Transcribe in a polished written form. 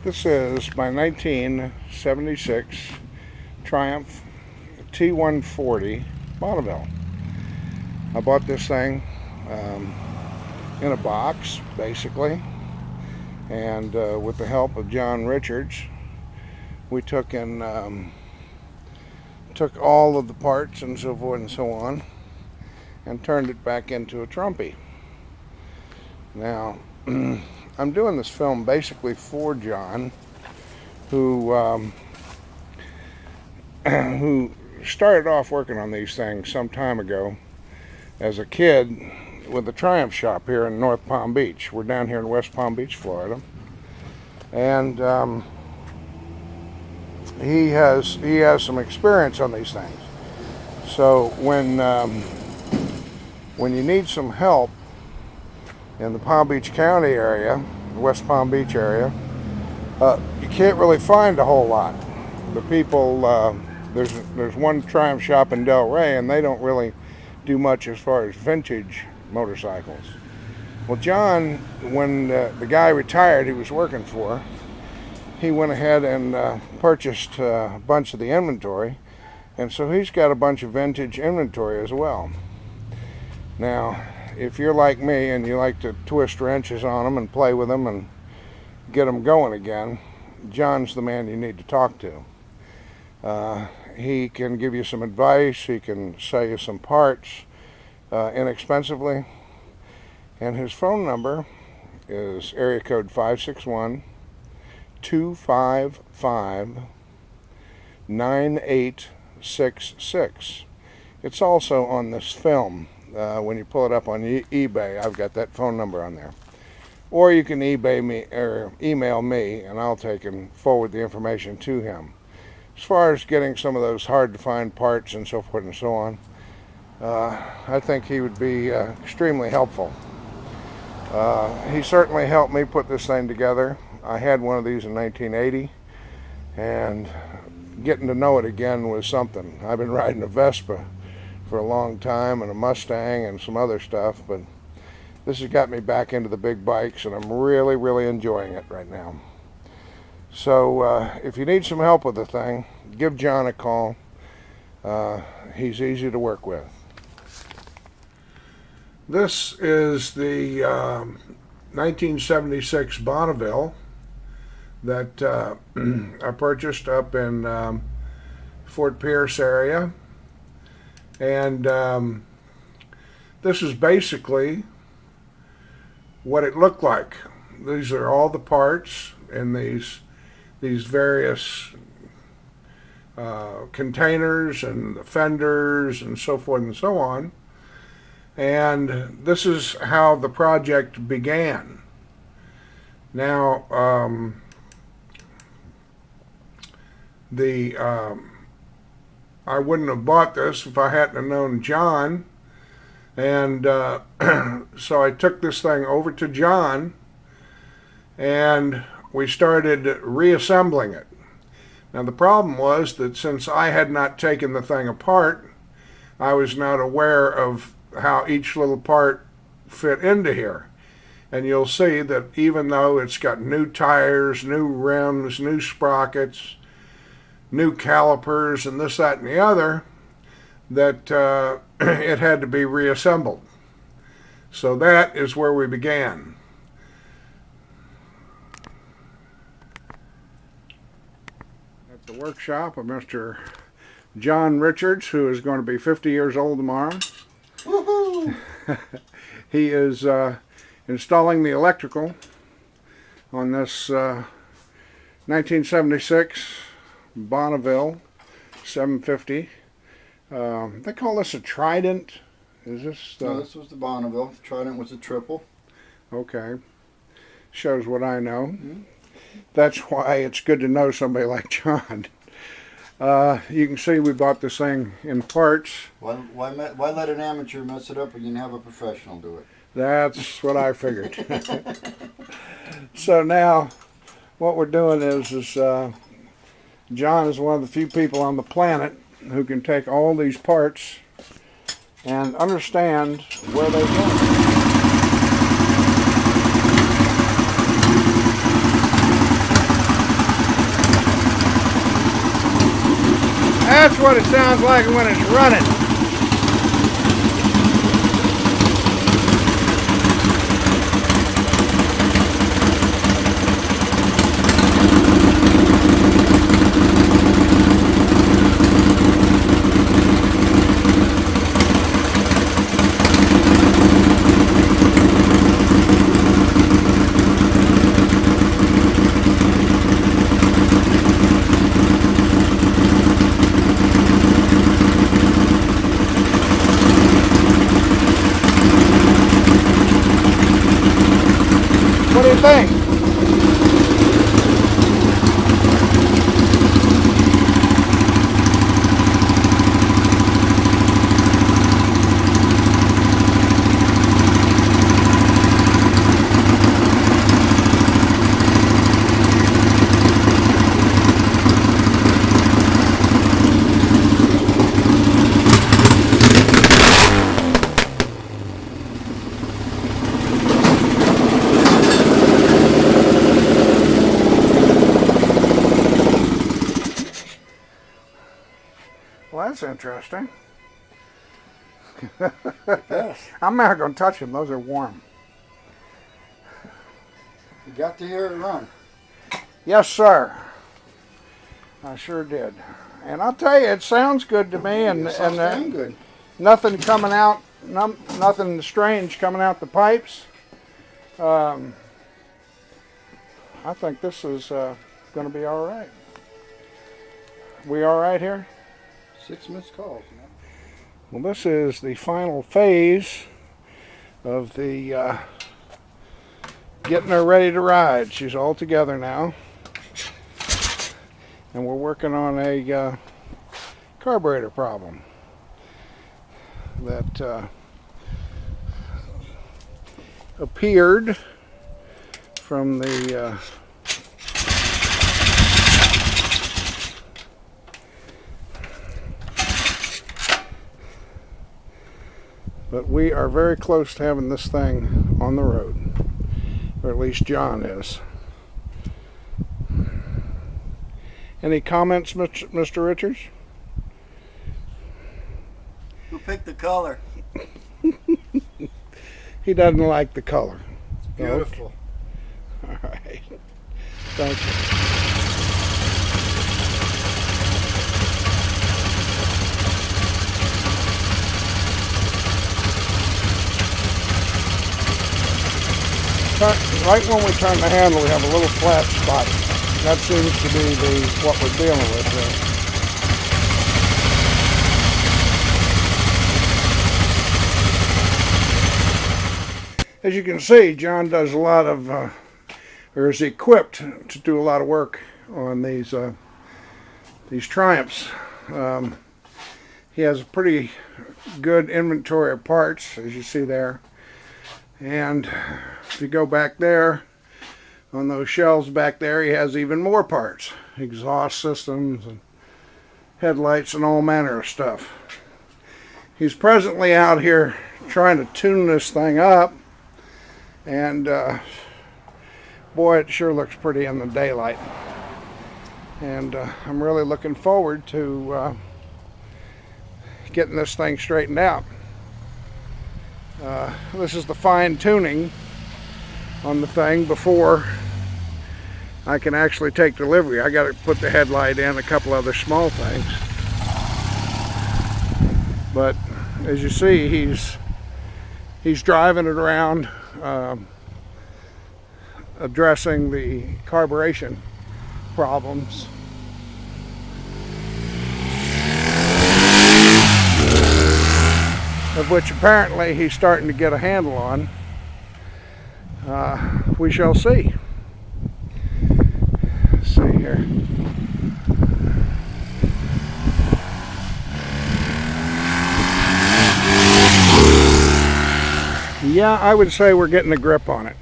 This is my 1976 Triumph T140 Bonneville. I bought this thing in a box, basically, and with the help of John Richards, we took all of the parts and so forth and so on, and turned it back into a Trumpy. Now, I'm doing this film basically for John, who started off working on these things some time ago as a kid with a Triumph shop here in North Palm Beach. We're down here in West Palm Beach, Florida, and he has some experience on these things. So when you need some help in the Palm Beach County area, West Palm Beach area, you can't really find a whole lot. The people, there's one Triumph shop in Delray, and they don't really do much as far as vintage motorcycles. Well, John, when the guy retired he was working for, he went ahead and purchased a bunch of the inventory, and so he's got a bunch of vintage inventory as well. Now, if you're like me and you like to twist wrenches on them and play with them and get them going again, John's the man you need to talk to. He can give you some advice, he can sell you some parts inexpensively, and his phone number is area code 561-255-9866. It's also on this film. When you pull it up on eBay, I've got that phone number on there. Or you can eBay me or email me, and I'll take and forward the information to him. As far as getting some of those hard to find parts and so forth and so on, I think he would be extremely helpful. He certainly helped me put this thing together. I had one of these in 1980, and getting to know it again was something. I've been riding a Vespa for a long time, and a Mustang and some other stuff, but this has got me back into the big bikes, and I'm really enjoying it right now. So if you need some help with the thing, give John a call. He's easy to work with. This is the 1976 Bonneville that I purchased up in Fort Pierce area. And this is basically what it looked like. These are all the parts in these various containers and the fenders and so forth and so on. And this is how the project began. Now, I wouldn't have bought this if I hadn't have known John, and so I took this thing over to John, and we started reassembling it. Now the problem was that since I had not taken the thing apart, I was not aware of how each little part fit into here. And you'll see that even though it's got new tires, new rims, new sprockets, new calipers, and this, that, and the other, that it had to be reassembled. So that is where we began. At the workshop of Mr. John Richards, who is going to be 50 years old tomorrow. Woohoo! He is installing the electrical on this 1976 Bonneville 750. They call this a Trident. Is this? No, this was the Bonneville. Trident was a triple. Okay. Shows what I know. Mm-hmm. That's why it's good to know somebody like John. You can see we bought this thing in parts. Why let an amateur mess it up when you can have a professional do it? That's what I figured. So now, what we're doing is John is one of the few people on the planet who can take all these parts and understand where they go. that's what it sounds like when it's running. What do you think? Well, that's interesting. Yes. I'm not going to touch them. Those are warm. You got to hear it run. Yes, sir. I sure did. And I'll tell you, it sounds good to me, and Good. nothing coming out, nothing strange coming out the pipes. I think this is going to be all right. We all right here? 6 missed calls. Well, this is the final phase of the getting her ready to ride. She's all together now. And we're working on a carburetor problem that appeared from the but we are very close to having this thing on the road, or at least John is. Any comments, Mr. Richards? Who picked the color? He doesn't like the color. Beautiful. Okay. All right. Thank you. Right when we turn the handle, we have a little flat spot. That seems to be what we're dealing with here. As you can see, John does a lot of, or is equipped to do a lot of work on these Triumphs. He has a pretty good inventory of parts, as you see there. And if you go back there, on those shelves back there, he has even more parts. Exhaust systems and headlights and all manner of stuff. He's presently out here trying to tune this thing up. And boy, it sure looks pretty in the daylight. And I'm really looking forward to getting this thing straightened out. This is the fine tuning on the thing before I can actually take delivery. I got to put the headlight in, a couple other small things. But as you see, he's driving it around, addressing the carburation problems. Of which apparently he's starting to get a handle on. We shall see. Let's see here. Yeah, I would say we're getting a grip on it.